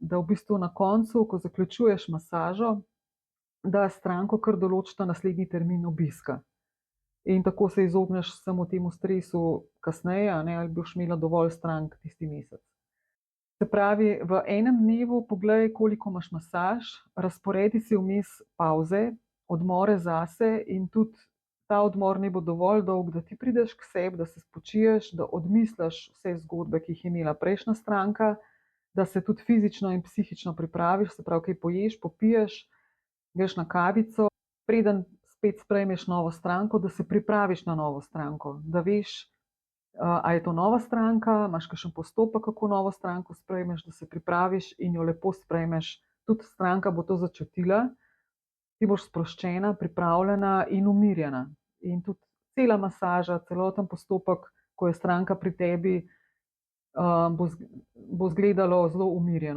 da v bistvu na koncu, ko zaključuješ masažo, da stranko kar določita naslednji termin obiska. In tako se izogneš samo temu stresu kasneje, a ne, ali boš imela dovolj strank tisti mesec. Se pravi, v enem dnevu poglej, koliko imaš masaž, razporedi si vmes pavze, odmore zase in tudi ta odmor naj bo dovolj dolg, da ti prideš k sebi, da se spočiješ, da odmisliš vse zgodbe, ki jih je imela prejšnja stranka, da se tudi fizično in psihično pripraviš, se pravi, kaj poješ, popiješ, greš na kavico, preden spet sprejmeš novo stranko, da se pripraviš na novo stranko, da veš, a je to nova stranka, imaš kakšen postopek, kako novo stranko sprejmeš, da se pripraviš in jo lepo sprejmeš. Tudi stranka bo to začutila, ti boš sproščena, pripravljena in umirjena. In tudi cela masaža, celoten postopek, ko je stranka pri tebi, bo izgledalo zelo umirjeno.